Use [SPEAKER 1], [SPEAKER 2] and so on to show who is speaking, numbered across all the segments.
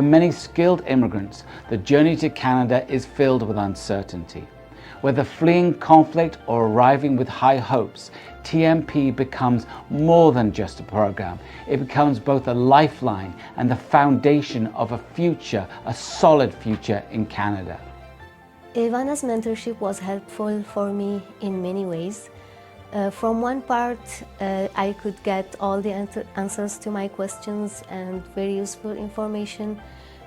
[SPEAKER 1] For many skilled immigrants, the journey to Canada is filled with uncertainty. Whether fleeing conflict or arriving with high hopes, TMP becomes more than just a program. It becomes both a lifeline and the foundation of a future, a solid future in Canada.
[SPEAKER 2] Ivana's mentorship was helpful for me in many ways. From one part, I could get all the answers to my questions and very useful information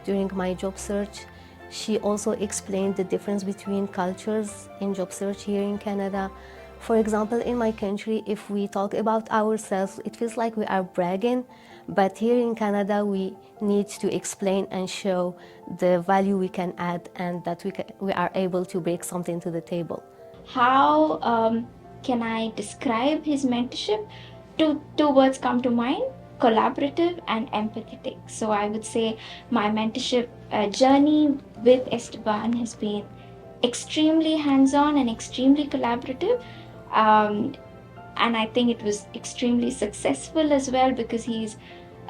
[SPEAKER 2] during my job search. She also explained the difference between cultures in job search here in Canada. For example, in my country, if we talk about ourselves, it feels like we are bragging, but here in Canada, we need to explain and show the value we can add and that we are able to bring something to the table.
[SPEAKER 3] How can I describe his mentorship? Two words come to mind: collaborative and empathetic. So I would say my mentorship journey with Esteban has been extremely hands-on and extremely collaborative. And I think it was extremely successful as well because he's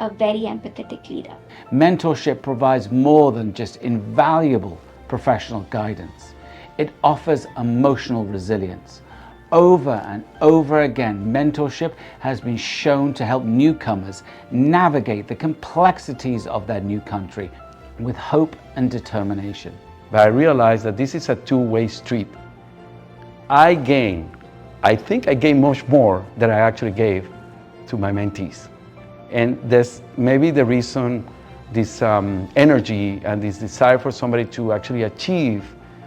[SPEAKER 3] a very empathetic leader.
[SPEAKER 1] Mentorship provides more than just invaluable professional guidance. It offers emotional resilience. Over and over again, mentorship has been shown to help newcomers navigate the complexities of their new country with hope and determination.
[SPEAKER 4] But I realized that this is a two-way street. I think I gained much more than I actually gave to my mentees. And that's maybe the reason this energy and this desire for somebody to actually achieve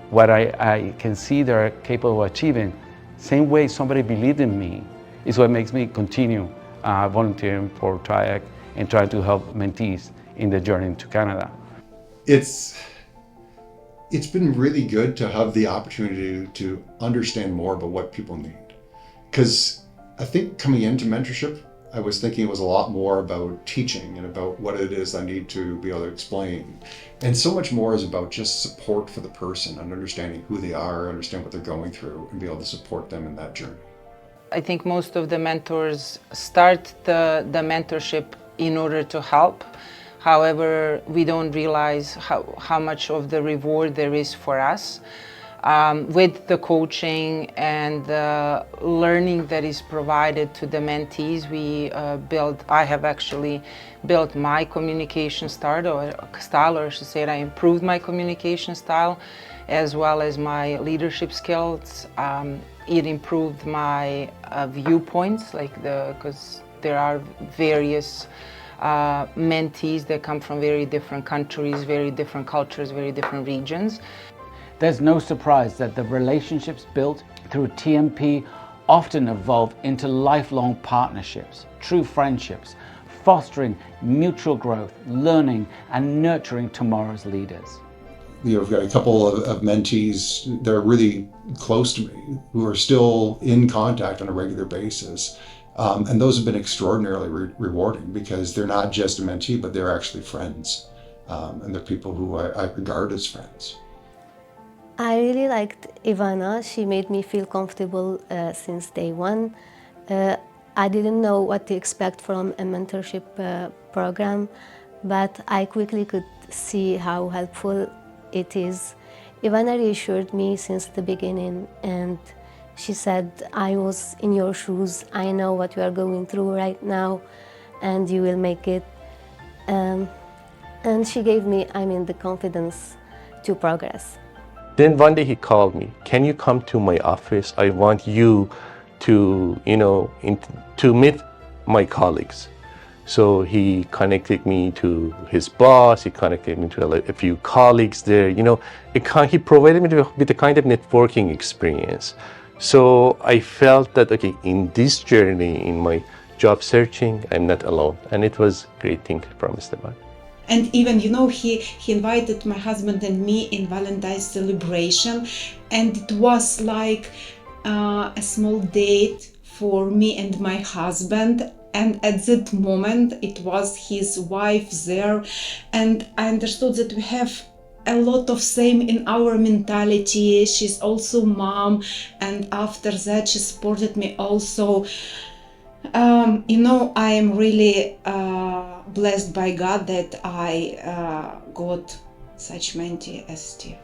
[SPEAKER 4] what I can see they're capable of achieving, same way somebody believed in me, is what makes me continue volunteering for TRIAC and trying to help mentees in the journey to Canada.
[SPEAKER 5] It's been really good to have the opportunity to understand more about what people need. Because I think coming into mentorship, I was thinking it was a lot more about teaching and about what it is I need to be able to explain. And so much more is about just support for the person and understanding who they are, understand what they're going through, and be able to support them in that journey.
[SPEAKER 6] I think most of the mentors start the mentorship in order to help. However, we don't realize how much of the reward there is for us. With the coaching and the learning that is provided to the mentees, I have actually built my communication style, or I should say I improved my communication style, as well as my leadership skills. It improved my viewpoints, because there are various mentees that come from very different countries, very different cultures, very different regions.
[SPEAKER 1] There's no surprise that the relationships built through TMP often evolve into lifelong partnerships, true friendships, fostering mutual growth, learning, and nurturing tomorrow's leaders.
[SPEAKER 5] I've got a couple of mentees that are really close to me who are still in contact on a regular basis. And those have been extraordinarily rewarding because they're not just a mentee, but they're actually friends. And they're people who I regard as friends.
[SPEAKER 2] I really liked Ivana. She made me feel comfortable since day one. I didn't know what to expect from a mentorship program, but I quickly could see how helpful it is. Ivana reassured me since the beginning, and she said, I was in your shoes, I know what you are going through right now, and you will make it. And she gave me, the confidence to progress.
[SPEAKER 7] Then one day he called me, can you come to my office? I want you to, to meet my colleagues. So he connected me to his boss, he connected me to a few colleagues there, he provided me with a kind of networking experience. So I felt that, okay, in this journey, in my job searching, I'm not alone. And it was a great thing from Esteban.
[SPEAKER 8] And even, he invited my husband and me in Valentine's celebration. And it was like a small date for me and my husband. And at that moment, it was his wife there. And I understood that we have a lot of same in our mentality. She's also mom. And after that, she supported me also. I am really blessed by God that I got such mentee as Steve.